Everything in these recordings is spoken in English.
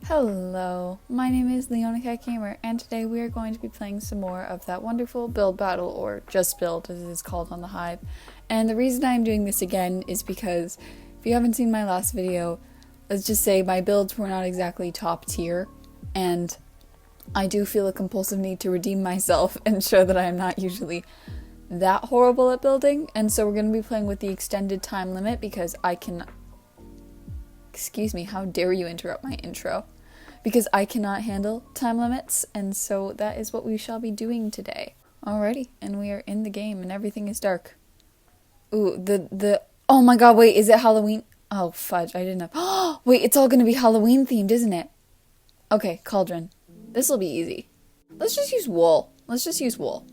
Hello, my name is Leona Cat Gamer, and today we are going to be playing some more of that wonderful build battle, or just build as it is called on the Hive. And the reason I'm doing this again is because, if you haven't seen my last video, let's just say my builds were not exactly top tier, and I do feel a compulsive need to redeem myself and show that I am not usually that horrible at building, and so we're going to be playing with the extended time limit because I can... Excuse me, how dare you interrupt my intro? Because I cannot handle time limits, and so that is what we shall be doing today. Alrighty, and we are in the game, and everything is dark. Ooh, oh my god, wait, is it Halloween? Oh, fudge, I didn't know. Oh, wait, it's all gonna be Halloween themed, isn't it? Okay, cauldron. This'll be easy. Let's just use wool. Let's just use wool.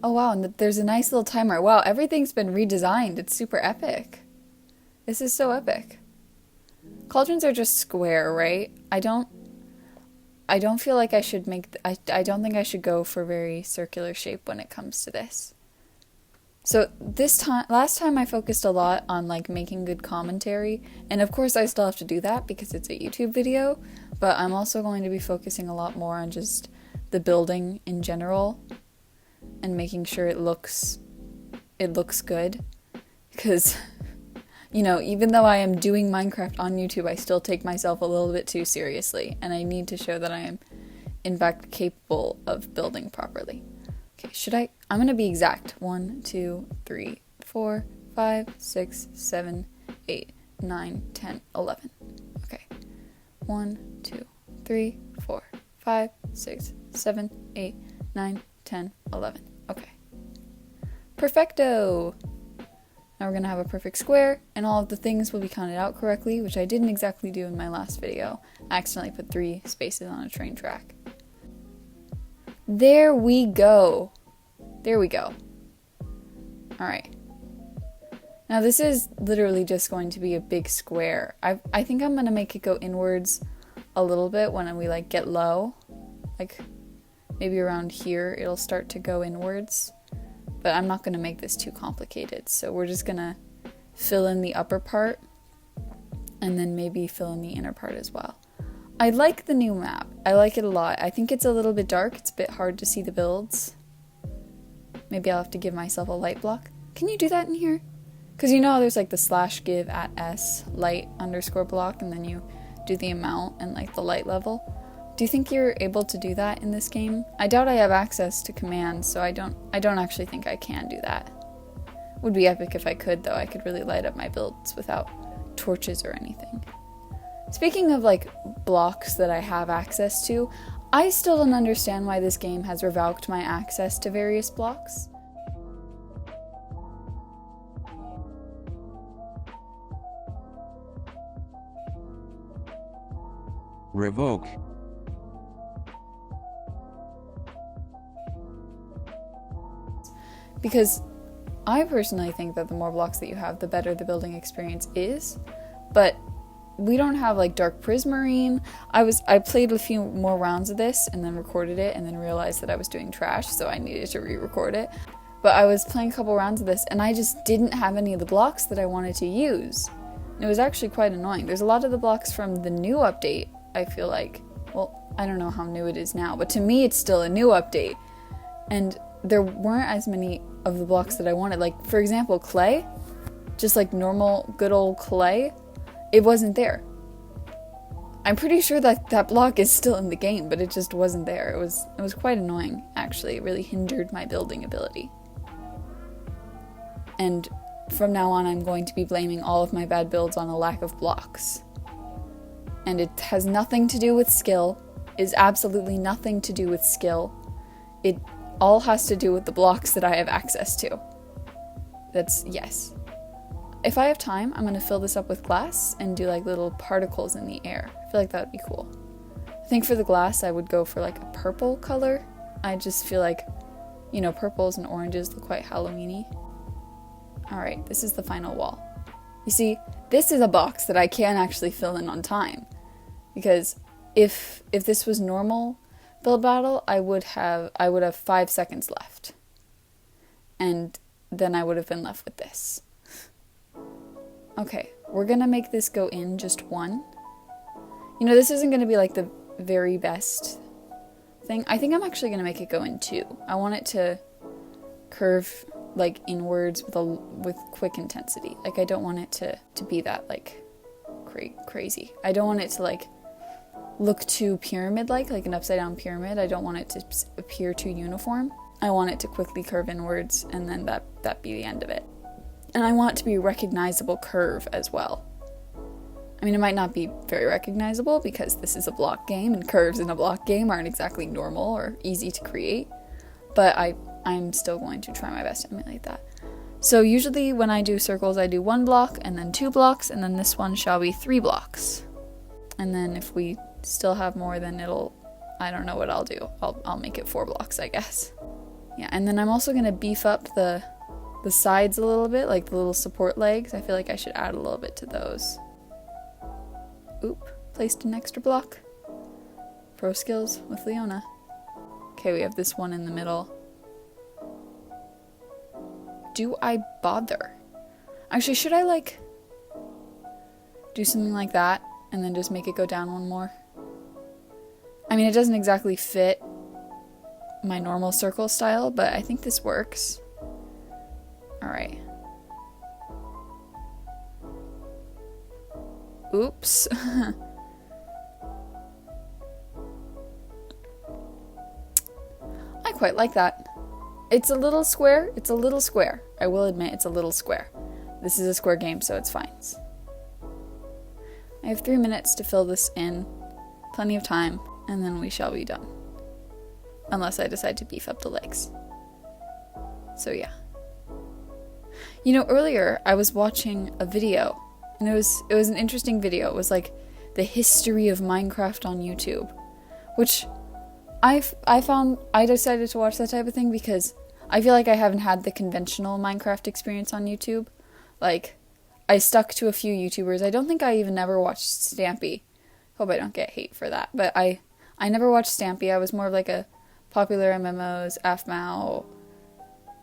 Oh wow, and there's a nice little timer. Wow, everything's been redesigned. It's super epic. This is so epic. Cauldrons are just square, right? I don't feel like I should make... I don't think I should go for very circular shape when it comes to this. So last time I focused a lot on like making good commentary, and of course I still have to do that because it's a YouTube video, but I'm also going to be focusing a lot more on just the building in general and making sure it looks good, because you know, even though I am doing Minecraft on YouTube, I still take myself a little bit too seriously, and I need to show that I am, in fact, capable of building properly. Okay, I'm gonna be exact. 1, 2, 3, 4, 5, 6, 7, 8, 9, 10, 11. Okay. 1, 2, 3, 4, 5, 6, 7, 8, 9, 10, 11. Okay. Perfecto! Now we're going to have a perfect square, and all of the things will be counted out correctly, which I didn't exactly do in my last video. I accidentally put 3 spaces on a train track. There we go. There we go. Alright. Now this is literally just going to be a big square. I think I'm going to make it go inwards a little bit when we like get low. Like maybe around here it'll start to go inwards. But I'm not going to make this too complicated, so we're just going to fill in the upper part, and then maybe fill in the inner part as well. I like the new map. I like it a lot. I think it's a little bit dark. It's a bit hard to see the builds. Maybe I'll have to give myself a light block. Can you do that in here? Because you know how there's like the /give at s light _ block, and then you do the amount and like the light level. Do you think you're able to do that in this game? I doubt I have access to commands, so I don't actually think I can do that. Would be epic if I could, though. I could really light up my builds without torches or anything. Speaking of like blocks that I have access to, I still don't understand why this game has revoked my access to various blocks. Revoke. Because I personally think that the more blocks that you have, the better the building experience is. But we don't have like dark prismarine. I played a few more rounds of this and then recorded it and then realized that I was doing trash, so I needed to re-record it. But I was playing a couple rounds of this and I just didn't have any of the blocks that I wanted to use. It was actually quite annoying. There's a lot of the blocks from the new update, I feel like. Well, I don't know how new it is now, but to me it's still a new update. And there weren't as many of the blocks that I wanted. Like, for example, clay. Just like normal, good old clay. It wasn't there. I'm pretty sure that that block is still in the game, but it just wasn't there. It was quite annoying, actually. It really hindered my building ability. And from now on, I'm going to be blaming all of my bad builds on a lack of blocks. And it has nothing to do with skill. It is absolutely nothing to do with skill. It all has to do with the blocks that I have access to. Yes. If I have time, I'm going to fill this up with glass and do like little particles in the air. I feel like that would be cool. I think for the glass, I would go for like a purple color. I just feel like, you know, purples and oranges look quite Halloween-y. Alright, this is the final wall. You see, this is a box that I can actually fill in on time. Because if this was normal build battle, I would have 5 seconds left. And then I would have been left with this. Okay, we're gonna make this go in just 1, You know, this isn't going to be like the very best thing. I think I'm actually going to make it go in 2. I want it to curve like inwards with quick intensity. Like I don't want it to be that like crazy. I don't want it to like look too pyramid-like an upside down pyramid. I don't want it to appear too uniform. I want it to quickly curve inwards and then that be the end of it. And I want it to be a recognizable curve as well. I mean, it might not be very recognizable because this is a block game and curves in a block game aren't exactly normal or easy to create, but I'm still going to try my best to emulate that. So usually when I do circles, I do 1 block and then 2 blocks, and then this one shall be 3 blocks. And then if we still have more, then I don't know what I'll do. I'll make it 4 blocks, I guess. Yeah, and then I'm also going to beef up the sides a little bit, like the little support legs. I feel like I should add a little bit to those. Oop, placed an extra block. Pro skills with Leona. Okay, we have this one in the middle. Do I bother? Actually, should I like do something like that and then just make it go down 1 more? I mean, it doesn't exactly fit my normal circle style, but I think this works. Alright. Oops. I quite like that. It's a little square. It's a little square. I will admit it's a little square. This is a square game, so it's fine. I have 3 minutes to fill this in. Plenty of time, and then we shall be done. Unless I decide to beef up the legs. So yeah. You know, earlier I was watching a video, and it was an interesting video. It was like the history of Minecraft on YouTube, which I decided to watch that type of thing because I feel like I haven't had the conventional Minecraft experience on YouTube. Like, I stuck to a few YouTubers. I don't think I even ever watched Stampy. Hope I don't get hate for that. But I never watched Stampy. I was more of like a popular MMOs, AFMAO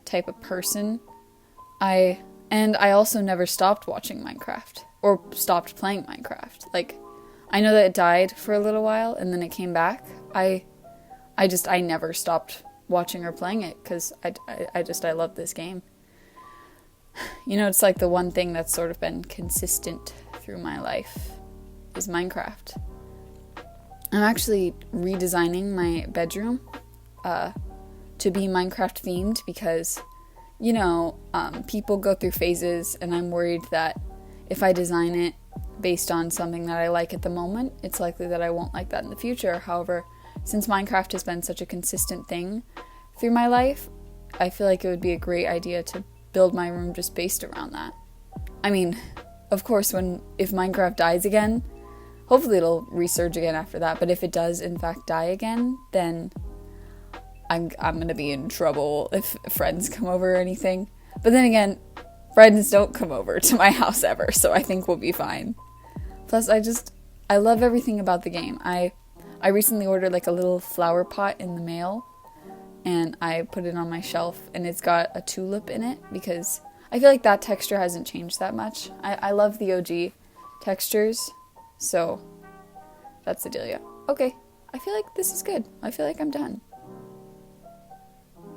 type of person. I also never stopped watching Minecraft or stopped playing Minecraft. Like, I know that it died for a little while and then it came back. I never stopped watching or playing it because I love this game. You know, it's like the one thing that's sort of been consistent through my life is Minecraft. I'm actually redesigning my bedroom to be Minecraft themed because, you know, people go through phases and I'm worried that if I design it based on something that I like at the moment, it's likely that I won't like that in the future. However, since Minecraft has been such a consistent thing through my life, I feel like it would be a great idea to build my room just based around that. I mean, of course, if Minecraft dies again, hopefully it'll resurge again after that, but if it does in fact die again, then I'm gonna be in trouble if friends come over or anything. But then again, friends don't come over to my house ever, so I think we'll be fine. Plus, I love everything about the game. I recently ordered like a little flower pot in the mail, and I put it on my shelf, and it's got a tulip in it because I feel like that texture hasn't changed that much. I love the OG textures, so that's the dealio. Okay, I feel like this is good. I feel like I'm done.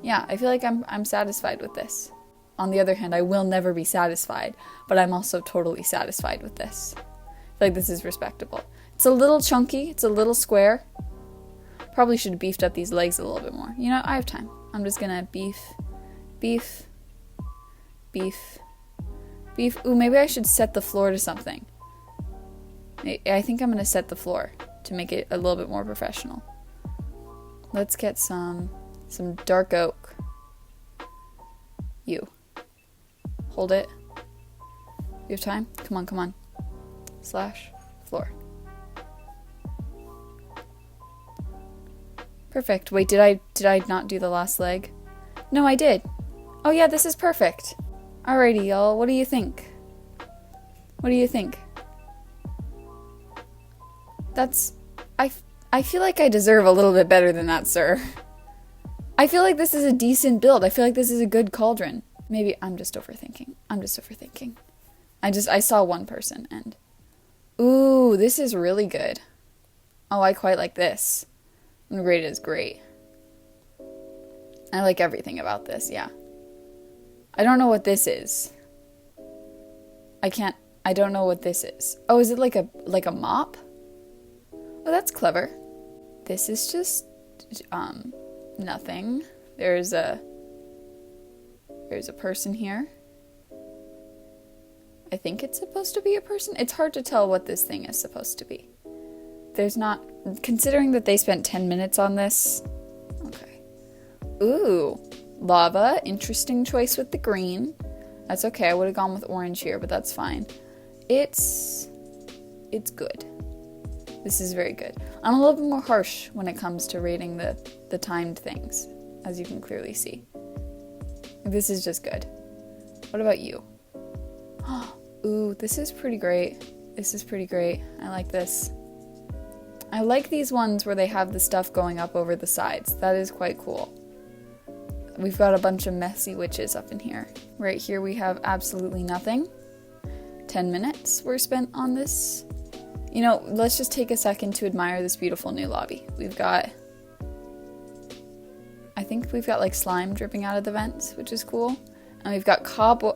Yeah, I feel like I'm satisfied with this. On the other hand, I will never be satisfied, but I'm also totally satisfied with this. I feel like this is respectable. It's a little chunky, it's a little square. Probably should have beefed up these legs a little bit more. You know, I have time. I'm just gonna beef. Ooh, maybe I should set the floor to something. I think I'm gonna set the floor to make it a little bit more professional. Let's get some dark oak. You. Hold it. You have time? Come on. Slash floor. Perfect. Wait, did I not do the last leg? No, I did. Oh yeah, this is perfect. Alrighty, y'all. What do you think? I feel like I deserve a little bit better than that, sir. I feel like this is a decent build. I feel like this is a good cauldron. Maybe I'm just overthinking. I saw one person and... Ooh, this is really good. Oh, I quite like this. I'm gonna rate it as great. I like everything about this, yeah. I don't know what this is. I don't know what this is. Oh, is it like a mop? Oh, that's clever. This is just, nothing. There's a person here. I think it's supposed to be a person. It's hard to tell what this thing is supposed to be. There's not, considering that they spent 10 minutes on this. Okay. Ooh, lava. Interesting choice with the green. That's okay. I would have gone with orange here, but that's fine. It's good. This is very good. I'm a little bit more harsh when it comes to rating the timed things, as you can clearly see. This is just good. What about you? Ooh, this is pretty great. This is pretty great. I like this. I like these ones where they have the stuff going up over the sides. That is quite cool. We've got a bunch of messy witches up in here. Right here we have absolutely nothing. 10 minutes were spent on this. You know, let's just take a second to admire this beautiful new lobby. I think we've got like slime dripping out of the vents, which is cool. And we've got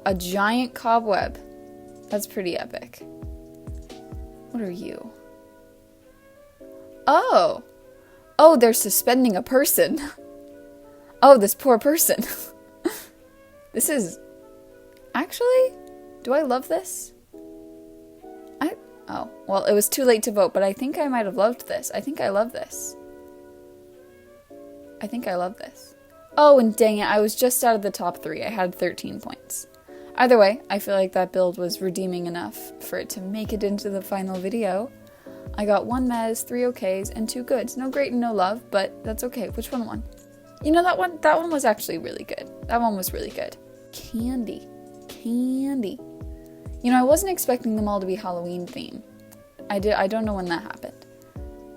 a giant cobweb. That's pretty epic. What are you? Oh! Oh, they're suspending a person. Oh, this poor person. This is... Actually, do I love this? Oh, well, it was too late to vote, but I think I might have loved this. I think I love this. I think I love this. Oh, and dang it, I was just out of the top 3. I had 13 points. Either way, I feel like that build was redeeming enough for it to make it into the final video. I got 1 mez, 3 okays, and 2 goods. No great and no love, but that's okay. Which one won? You know, that one was actually really good. That one was really good. Candy. You know, I wasn't expecting them all to be Halloween themed. I don't know when that happened.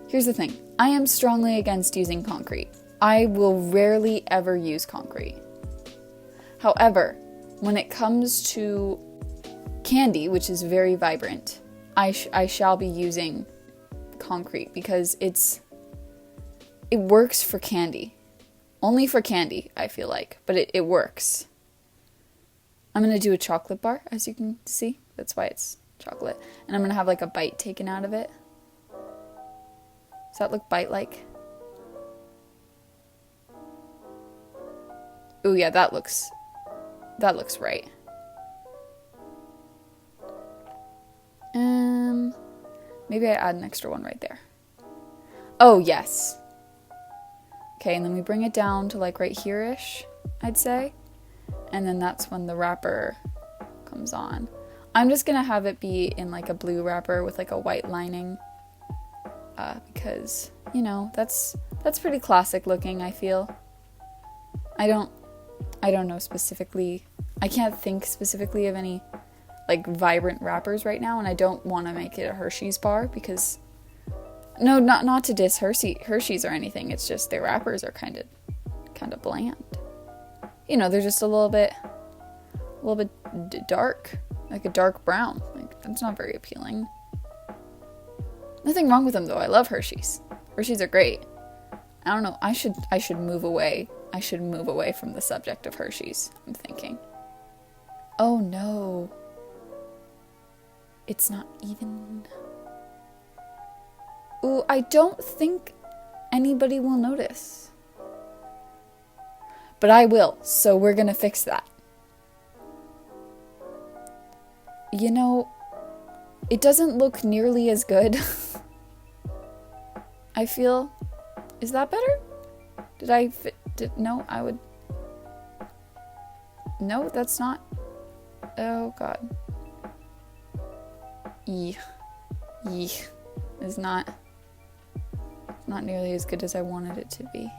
Here's the thing. I am strongly against using concrete. I will rarely ever use concrete. However, when it comes to candy, which is very vibrant, I shall be using concrete because it works for candy. Only for candy, I feel like, but it works. I'm going to do a chocolate bar, as you can see. That's why it's chocolate. And I'm going to have like a bite taken out of it. Does that look bite-like? Ooh, yeah, that looks right. Maybe I add an extra one right there. Oh, yes. Okay, and then we bring it down to like right here-ish, I'd say. And then that's when the wrapper comes on. I'm just gonna have it be in like a blue wrapper with like a white lining. Because, you know, that's pretty classic looking, I feel. I don't know specifically. I can't think specifically of any like vibrant wrappers right now, and I don't want to make it a Hershey's bar because no, not to diss Hershey's or anything. It's just their wrappers are kind of bland. You know, they're just a little bit dark, like a dark brown. Like that's not very appealing. Nothing wrong with them though. I love Hershey's. Hershey's are great. I don't know. I should move away. I should move away from the subject of Hershey's, I'm thinking. Oh no. It's not even. Ooh, I don't think anybody will notice. But I will, so we're gonna fix that. You know, it doesn't look nearly as good. I feel. Is that better? No, I would. No, that's not. Oh god. Eeh. It's not nearly as good as I wanted it to be.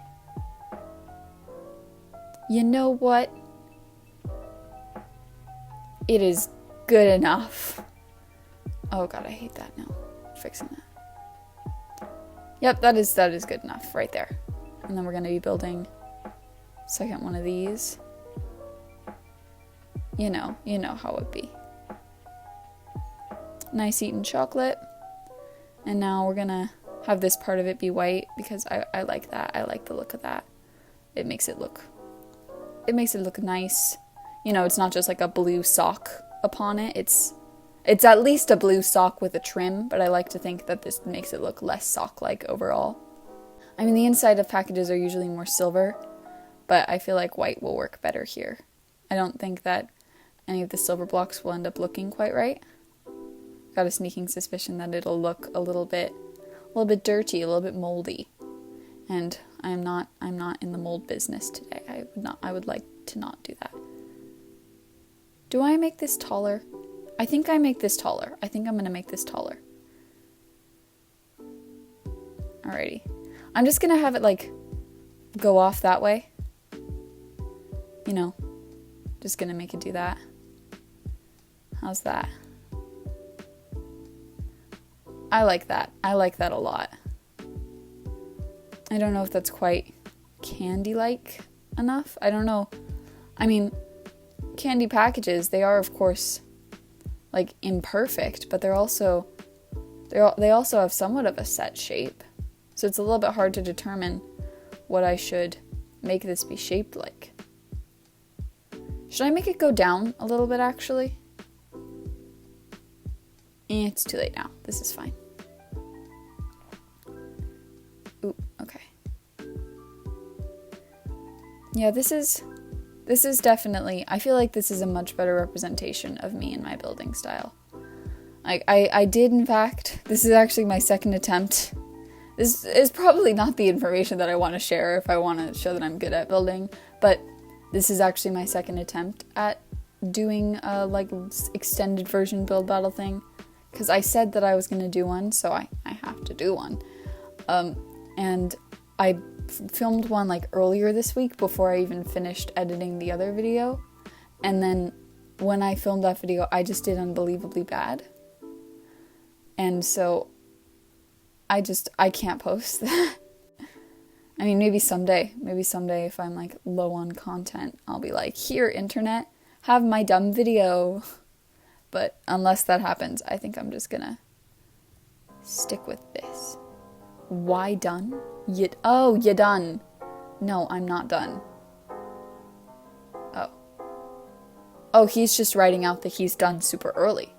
You know what? It is good enough. Oh god, I hate that now. Fixing that. Yep, that is good enough right there. And then we're going to be building second one of these. You know how it be. Nice eating chocolate. And now we're going to have this part of it be white because I like that. I like the look of that. It makes it look nice. You know, it's not just like a blue sock upon it. It's at least a blue sock with a trim, but I like to think that this makes it look less sock-like overall. I mean, the inside of packages are usually more silver, but I feel like white will work better here. I don't think that any of the silver blocks will end up looking quite right. Got a sneaking suspicion that it'll look a little bit dirty, a little bit moldy. And I'm not in the mold business today. I would like to not do that. Do I make this taller? I think I make this taller. I think I'm gonna make this taller. Alrighty. I'm just gonna have it like go off that way. You know, just gonna make it do that. How's that? I like that. I like that a lot. I don't know if that's quite candy-like enough. I don't know. I mean, candy packages, they are of course like imperfect, but they also have somewhat of a set shape. So it's a little bit hard to determine what I should make this be shaped like. Should I make it go down a little bit actually? It's too late now. This is fine. Ooh, okay. Yeah, this is definitely, I feel like this is a much better representation of me and my building style. I did, in fact, this is actually my second attempt. This is probably not the information that I want to share if I want to show that I'm good at building, but this is actually my second attempt at doing a like extended version build battle thing, because I said that I was going to do one, so I have to do one. And I filmed one like earlier this week before I even finished editing the other video, and then when I filmed that video I just did unbelievably bad, and so I can't post that. I mean, maybe someday if I'm like low on content, I'll be like, here internet, have my dumb video. But unless that happens, I think I'm just gonna stick with this. Why done? You done. No, I'm not done. Oh, he's just writing out that he's done super early.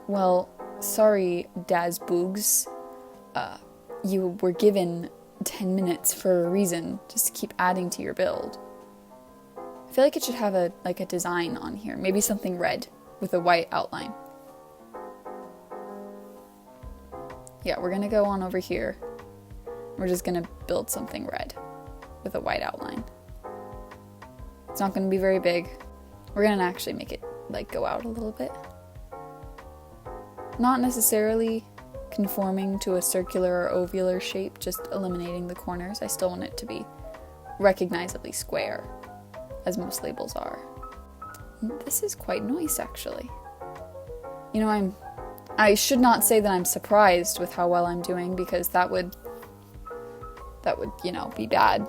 Well, sorry, Daz Boogs. You were given 10 minutes for a reason, just to keep adding to your build. I feel like it should have a design on here. Maybe something red with a white outline. Yeah, we're gonna go on over here. We're just gonna build something red with a white outline. It's not gonna be very big. We're gonna actually make it like go out a little bit. Not necessarily conforming to a circular or ovular shape, just eliminating the corners. I still want it to be recognizably square, as most labels are. This is quite nice, actually. You know, I should not say that I'm surprised with how well I'm doing, because that would, you know, be bad.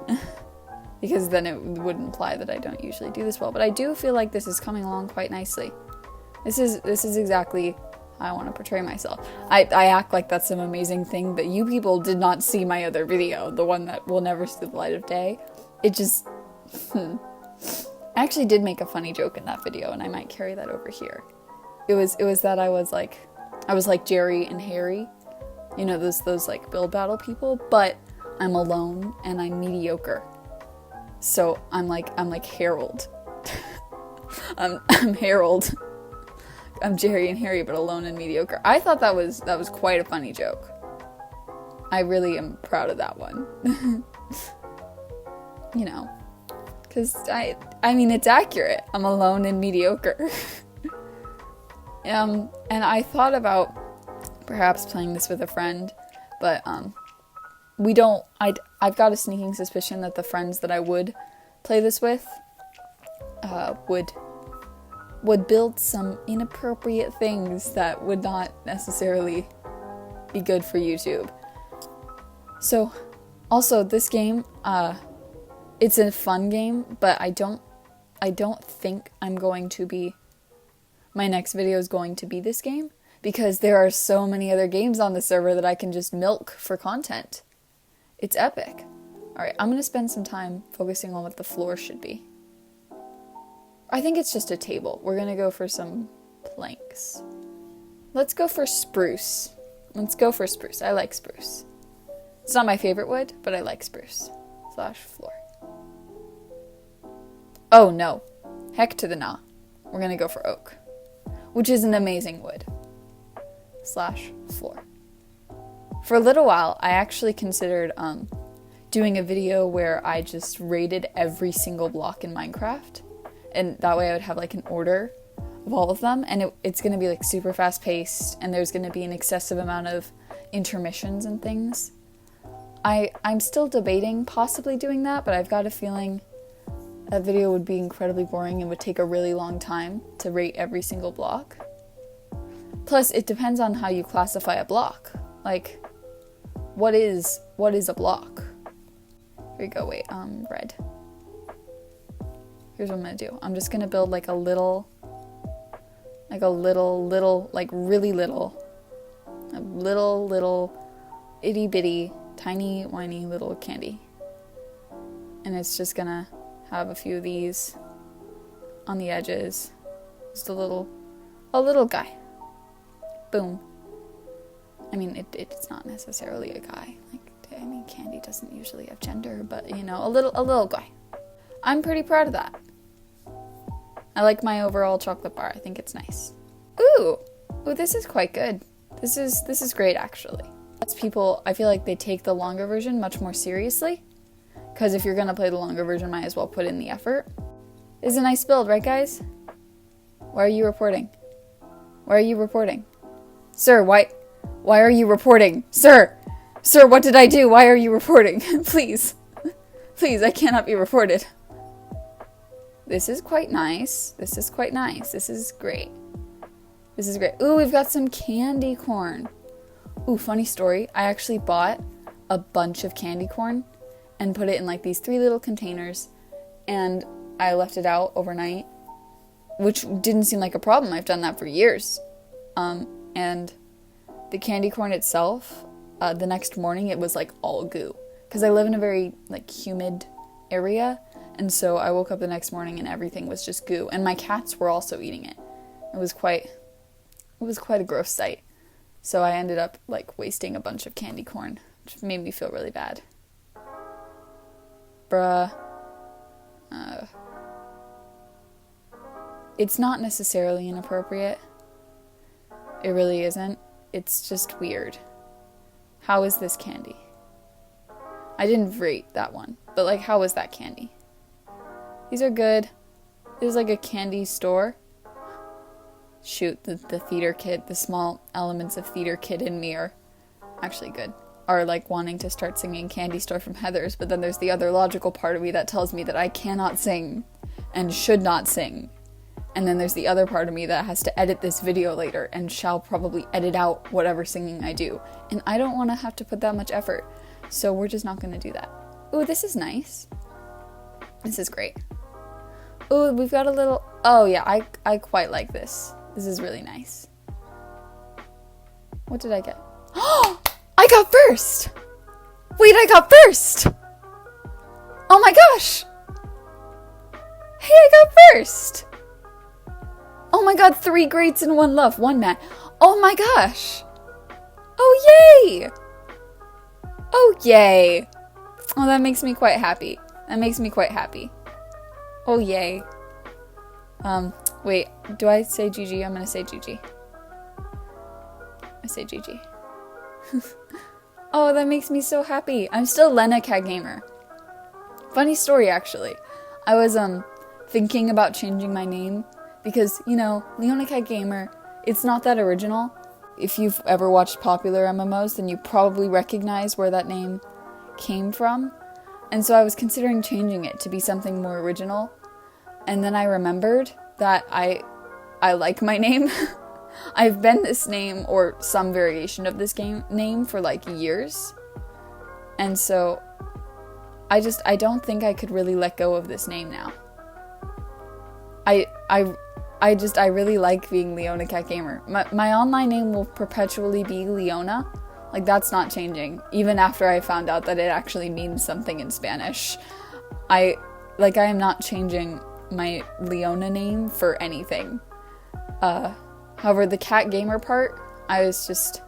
Because then it would imply that I don't usually do this well. But I do feel like this is coming along quite nicely. This is exactly how I want to portray myself. I act like that's some amazing thing, but you people did not see my other video, the one that will never see the light of day. It just... I actually did make a funny joke in that video, and I might carry that over here. It was that I was like Jerry and Harry, you know, those like build battle people, but I'm alone and I'm mediocre. So I'm like Harold. I'm Harold. I'm Jerry and Harry, but alone and mediocre. I thought that was quite a funny joke. I really am proud of that one. You know, because I mean it's accurate. I'm alone and mediocre. And I thought about perhaps playing this with a friend, but we don't. I've got a sneaking suspicion that the friends that I would play this with would build some inappropriate things that would not necessarily be good for YouTube. So, also this game, it's a fun game, but I don't think I'm going to be. My next video is going to be this game, because there are so many other games on the server that I can just milk for content. It's epic. Alright, I'm going to spend some time focusing on what the floor should be. I think it's just a table. We're going to go for some planks. Let's go for spruce. I like spruce. It's not my favorite wood, but I like spruce. / floor. Oh no. Heck to the nah. We're going to go for oak, which is an amazing wood. / floor. For a little while, I actually considered doing a video where I just rated every single block in Minecraft. And that way I would have like an order of all of them. And it's going to be like super fast paced. And there's going to be an excessive amount of intermissions and things. I'm still debating possibly doing that, but I've got a feeling that video would be incredibly boring and would take a really long time to rate every single block. Plus, it depends on how you classify a block. Like, what is a block? Here we go, wait, red. Here's what I'm gonna do. I'm just gonna build like a little, like really little, itty bitty, tiny, whiny little candy. And it's just gonna have a few of these on the edges. Just a little guy. Boom. I mean, it's not necessarily a guy. Like, I mean, candy doesn't usually have gender, but you know, a little guy. I'm pretty proud of that. I like my overall chocolate bar. I think it's nice. Ooh, this is quite good. This is great, actually. People, I feel like they take the longer version much more seriously. Because if you're gonna play the longer version, might as well put in the effort. This is a nice build, right, guys? Why are you reporting? Why are you reporting? Sir, why are you reporting? Sir, what did I do? Why are you reporting? Please, I cannot be reported. This is quite nice. This is great. Ooh, we've got some candy corn. Ooh, funny story. I actually bought a bunch of candy corn and put it in like these 3 little containers, and I left it out overnight, which didn't seem like a problem. I've done that for years. And the candy corn itself, the next morning it was like all goo, because I live in a very like humid area, and so I woke up the next morning and everything was just goo, and my cats were also eating it. It was quite a gross sight. So I ended up like wasting a bunch of candy corn, which made me feel really bad. Bruh. It's not necessarily inappropriate. It really isn't. It's just weird. How is this candy? I didn't rate that one, but like, how is that candy? These are good. There's like a candy store. Shoot, the theater kid, the small elements of theater kid in me are actually good. Are like wanting to start singing Candy Store from Heather's, but then there's the other logical part of me that tells me that I cannot sing and should not sing. And then there's the other part of me that has to edit this video later and shall probably edit out whatever singing I do. And I don't want to have to put that much effort, so we're just not going to do that. Ooh, this is nice. This is great. Ooh, we've got a little... Oh yeah, I quite like this. This is really nice. What did I get? Oh! I got first! Wait, I got first! Oh my gosh! Hey, I got first! Oh my god, 3 greats and 1 love, 1 mat. Oh my gosh! Oh yay! Oh yay! Oh, that makes me quite happy. Oh yay. Wait, do I say GG? I'm gonna say GG. I say GG. Oh, that makes me so happy. I'm still Lena Cat Gamer. Funny story, actually. I was thinking about changing my name because, you know, Leona Cat Gamer, it's not that original. If you've ever watched popular MMOs, then you probably recognize where that name came from. And so I was considering changing it to be something more original. And then I remembered that I like my name. I've been this name or some variation of this name for like years. And so I don't think I could really let go of this name now. I I really like being Leona Cat Gamer. My online name will perpetually be Leona. Like, that's not changing. Even after I found out that it actually means something in Spanish. I am not changing my Leona name for anything. However, the cat gamer part, I was just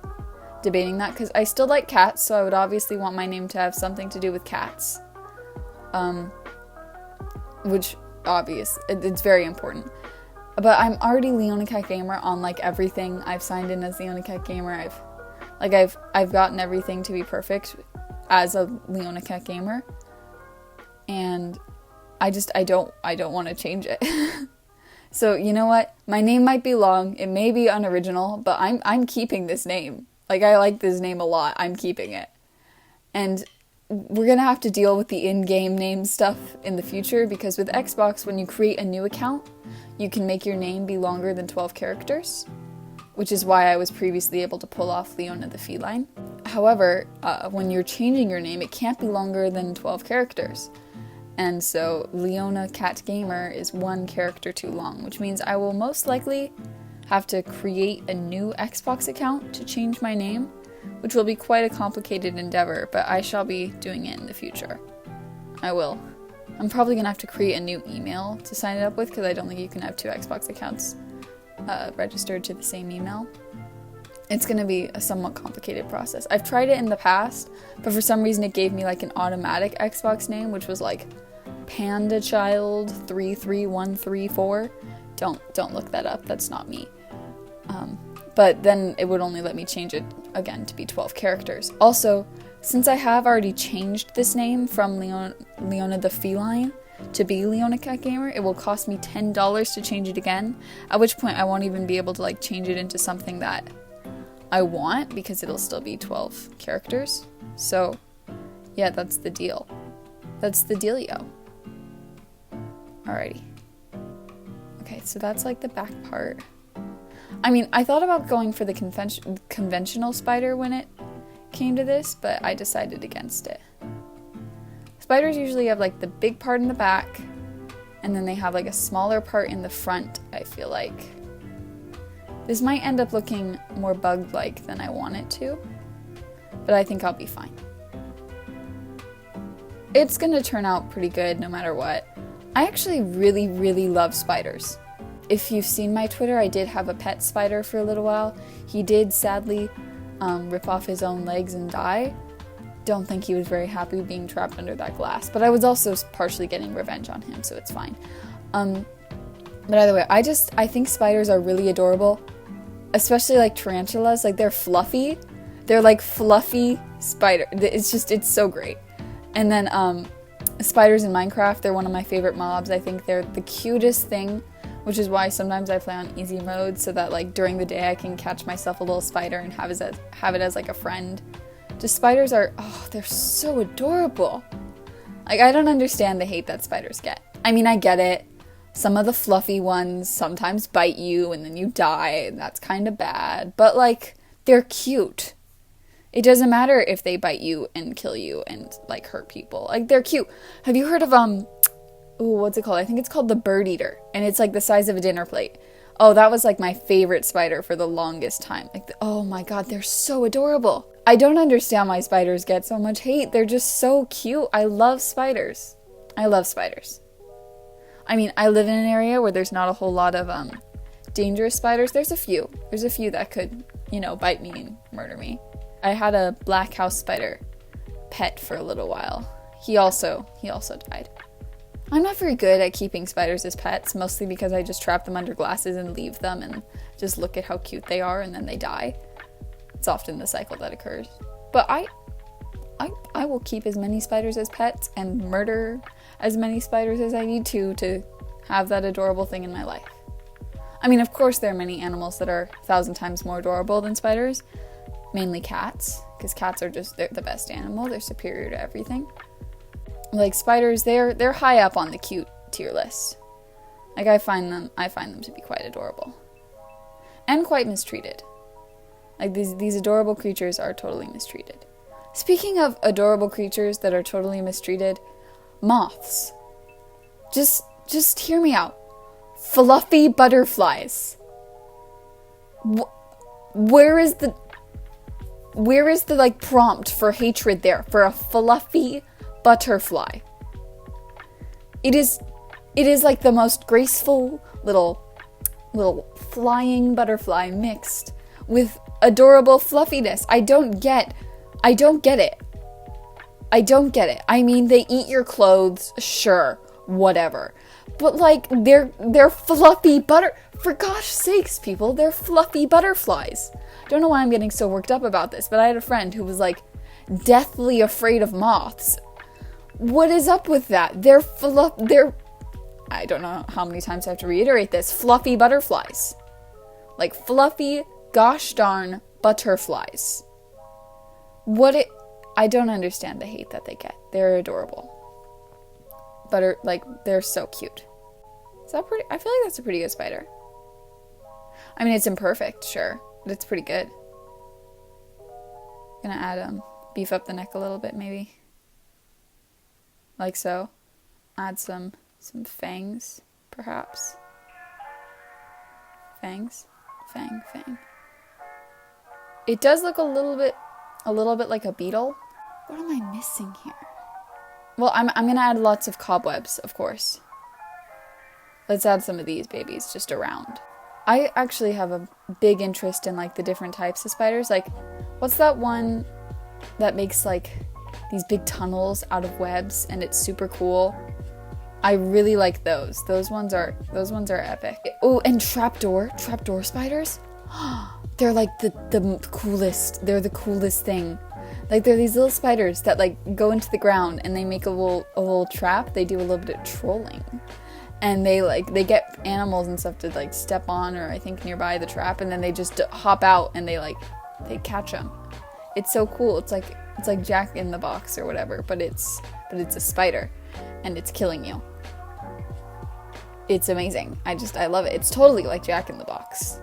debating that because I still like cats, so I would obviously want my name to have something to do with cats. Which, it's very important. But I'm already Leona Cat Gamer on, like, everything. I've signed in as Leona Cat Gamer. I've gotten everything to be perfect as a Leona Cat Gamer. And I don't want to change it. So, you know what? My name might be long, it may be unoriginal, but I'm keeping this name. Like, I like this name a lot. I'm keeping it. And we're gonna have to deal with the in-game name stuff in the future, because with Xbox, when you create a new account, you can make your name be longer than 12 characters, which is why I was previously able to pull off Leona the Feline. However, when you're changing your name, it can't be longer than 12 characters. And so Leona Cat Gamer is 1 character too long, which means I will most likely have to create a new Xbox account to change my name, which will be quite a complicated endeavor, but I shall be doing it in the future. I will. I'm probably gonna have to create a new email to sign it up with, because I don't think you can have 2 Xbox accounts registered to the same email. It's gonna be a somewhat complicated process. I've tried it in the past, but for some reason it gave me like an automatic Xbox name, which was like Panda Child 33134. Don't look that up. That's not me. But then it would only let me change it again to be 12 characters. Also, since I have already changed this name from Leona the Feline to be Leona Cat Gamer, it will cost me $10 to change it again, at which point I won't even be able to like change it into something that I want, because it'll still be 12 characters. So, yeah, that's the deal. That's the dealio. Alrighty. Okay, so that's like the back part. I mean, I thought about going for the conventional spider when it came to this, but I decided against it. Spiders usually have like the big part in the back, and then they have like a smaller part in the front, I feel like. This might end up looking more bug-like than I want it to, but I think I'll be fine. It's gonna turn out pretty good no matter what. I actually really, really love spiders. If you've seen my Twitter, I did have a pet spider for a little while. He did sadly rip off his own legs and die. Don't think he was very happy being trapped under that glass, but I was also partially getting revenge on him, so it's fine. But either way, I think spiders are really adorable, especially like tarantulas. Like, they're fluffy. They're like fluffy spider. It's so great. And then spiders in Minecraft, they're one of my favorite mobs. I think they're the cutest thing, which is why sometimes I play on easy mode, so that like during the day I can catch myself a little spider and have it as like a friend. Just spiders are, they're so adorable. Like, I don't understand the hate that spiders get. I mean, I get it. Some of the fluffy ones sometimes bite you and then you die, and that's kind of bad. But like, they're cute. It doesn't matter if they bite you and kill you and like hurt people. Like, they're cute. Have you heard of what's it called? I think it's called the bird eater, and it's like the size of a dinner plate. Oh, that was like my favorite spider for the longest time. Like, oh my god, they're so adorable. I don't understand why spiders get so much hate. They're just so cute. I love spiders. I love spiders. I mean, I live in an area where there's not a whole lot of dangerous spiders. There's a few that could, bite me and murder me. I had a black house spider pet for a little while. He also died. I'm not very good at keeping spiders as pets, mostly because I just trap them under glasses and leave them and just look at how cute they are, and then they die. It's often the cycle that occurs. But I will keep as many spiders as pets and murder as many spiders as I need to have that adorable thing in my life. I mean, of course there are many animals that are 1,000 times more adorable than spiders, mainly cats, because cats are they're the best animal. They're superior to everything. Like, spiders, they're high up on the cute tier list. Like, I find them to be quite adorable. And quite mistreated. Like, these adorable creatures are totally mistreated. Speaking of adorable creatures that are totally mistreated, moths. Just hear me out. Fluffy butterflies. Where is the like prompt for hatred there for a fluffy butterfly? It is like the most graceful little flying butterfly mixed with adorable fluffiness. I don't get it. I mean, they eat your clothes, sure, whatever. But like they're fluffy for gosh sakes, people, they're fluffy butterflies. Don't know why I'm getting so worked up about this, but I had a friend who was like deathly afraid of moths. What is up with that? They're I don't know how many times I have to reiterate this. Fluffy butterflies. Like fluffy gosh darn butterflies. I don't understand the hate that they get. They're adorable. They're so cute. Is that pretty? I feel like that's a pretty good spider. I mean, it's imperfect, sure, but it's pretty good. Gonna add, beef up the neck a little bit, maybe. Like so. Add some fangs, perhaps. Fangs? Fang. It does look a little bit like a beetle. What am I missing here? Well, I'm gonna add lots of cobwebs, of course. Let's add some of these babies just around. I actually have a big interest in like the different types of spiders. Like, what's that one that makes like these big tunnels out of webs and it's super cool? I really like those. Those ones are epic. Oh, and trapdoor spiders. They're like the coolest. They're the coolest thing. Like they're these little spiders that like go into the ground and they make a little trap. They do a little bit of trolling. And they get animals and stuff to like step on or I think nearby the trap, and then they just hop out and they catch them. It's so cool. It's like Jack in the Box or whatever, but it's a spider and it's killing you. It's amazing. I love it. It's totally like Jack in the Box.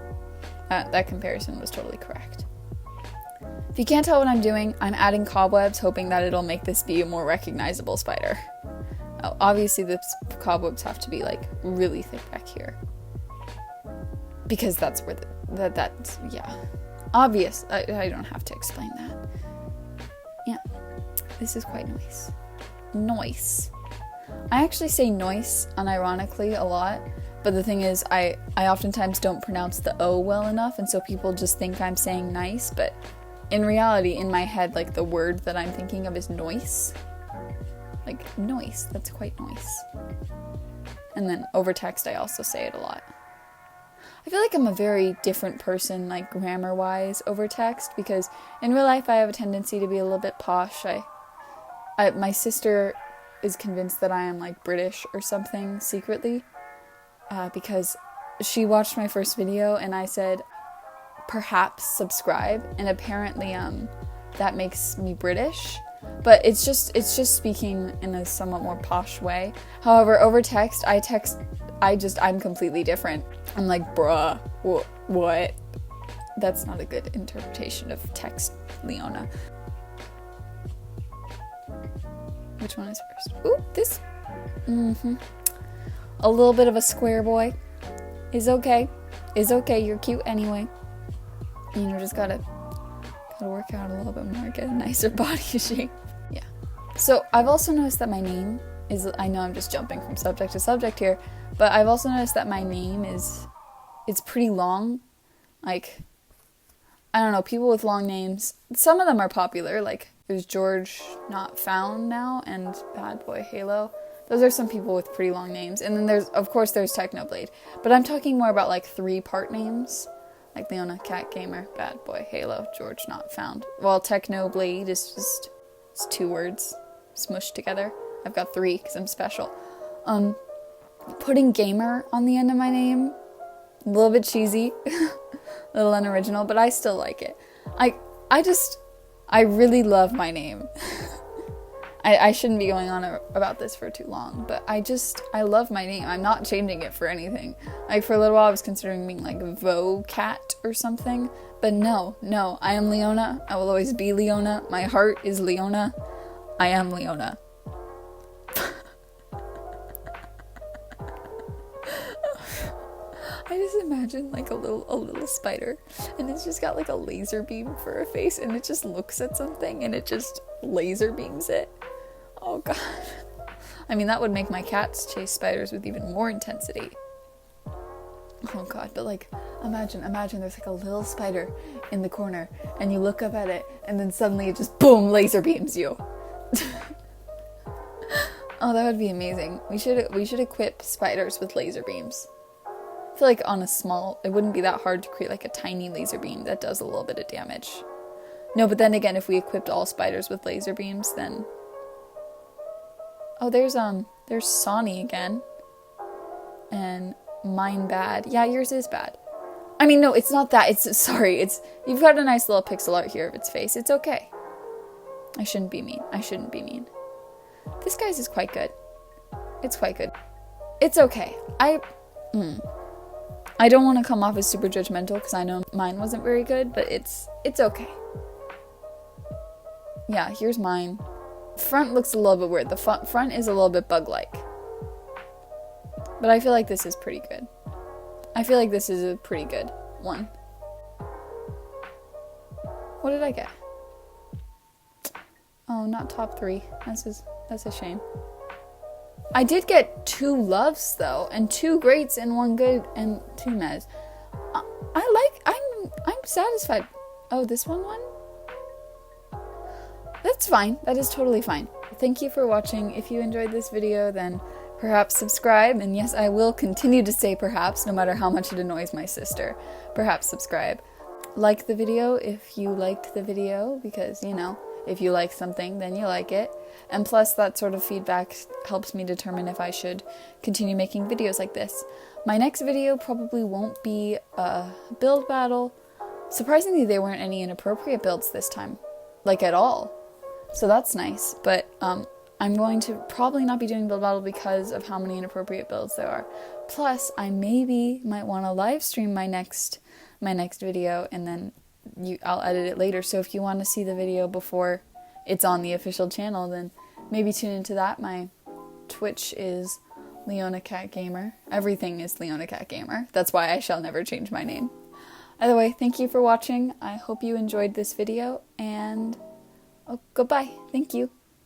That comparison was totally correct. If you can't tell what I'm doing, I'm adding cobwebs, hoping that it'll make this be a more recognizable spider. Obviously, the cobwebs have to be like really thick back here, because that's where that's yeah, obvious. I don't have to explain that. Yeah, this is quite nice. Nice. I actually say noise unironically a lot, but the thing is, I oftentimes don't pronounce the O well enough, and so people just think I'm saying nice, but in reality, in my head, like the word that I'm thinking of is noise. Like noise, that's quite nice. And then over text, I also say it a lot. I feel like I'm a very different person, like grammar-wise, over text, because in real life I have a tendency to be a little bit posh. My sister is convinced that I am like British or something secretly, because she watched my first video and I said, perhaps subscribe, and apparently that makes me British. But it's just speaking in a somewhat more posh way. However, over text, I'm completely different. I'm like, bruh, what? That's not a good interpretation of text, Leona. Which one is first? Ooh, this. A little bit of a square boy is okay. You're cute anyway. Just gotta work out a little bit more, get a nicer body shape. Yeah. So I've also noticed that my name is, I know I'm just jumping from subject to subject here, but I've also noticed that my name it's pretty long. Like, I don't know, people with long names, some of them are popular, like there's George Not Found now and Bad Boy Halo. Those are some people with pretty long names. And then there's Technoblade. But I'm talking more about like 3-part names. Like Leona, Cat Gamer, Bad Boy, Halo, George Not Found. Well, Technoblade is just, it's 2 words smushed together. I've got 3 because I'm special. Putting gamer on the end of my name, a little bit cheesy, a little unoriginal, but I still like it. I really love my name. I shouldn't be going on about this for too long, but I love my name. I'm not changing it for anything. Like, for a little while I was considering being like Vocat or something, but no, I am Leona. I will always be Leona. My heart is Leona. I am Leona. imagine like a little spider, and it's just got like a laser beam for a face, and it just looks at something and it just laser beams it. Oh god. I mean, that would make my cats chase spiders with even more intensity. Oh god, but like, imagine there's like a little spider in the corner, and you look up at it, and then suddenly it just boom, laser beams you. Oh, that would be amazing. We should equip spiders with laser beams. I feel like it wouldn't be that hard to create like a tiny laser beam that does a little bit of damage. No, but then again, if we equipped all spiders with laser beams, then... Oh, there's Sonny again. And mine bad. Yeah, yours is bad. I mean, no, it's not that. You've got a nice little pixel art here of its face. It's okay. I shouldn't be mean. This guy's is quite good. It's quite good. It's okay. I don't want to come off as super judgmental because I know mine wasn't very good, but it's okay. Yeah, here's mine. Front looks a little bit weird. The front is a little bit bug-like. But I feel like this is pretty good. I feel like this is a pretty good one. What did I get? Oh, not top 3. That's a shame. I did get 2 loves though, and 2 greats and 1 good and 2 mez. I'm satisfied. Oh, this one won? That's fine. That is totally fine. Thank you for watching. If you enjoyed this video, then perhaps subscribe. And yes, I will continue to say perhaps, no matter how much it annoys my sister. Perhaps subscribe. Like the video if you liked the video, because, you know, if you like something, then you like it. And plus, that sort of feedback helps me determine if I should continue making videos like this. My next video probably won't be a build battle. Surprisingly, there weren't any inappropriate builds this time. Like, at all. So that's nice. But, I'm going to probably not be doing build battle because of how many inappropriate builds there are. Plus, I might want to live stream my next video, and then I'll edit it later. So if you want to see the video before it's on the official channel, then maybe tune into that. My Twitch is Leona Cat Gamer. Everything is Leona Cat Gamer. That's why I shall never change my name. Either way, thank you for watching. I hope you enjoyed this video, and goodbye. Thank you.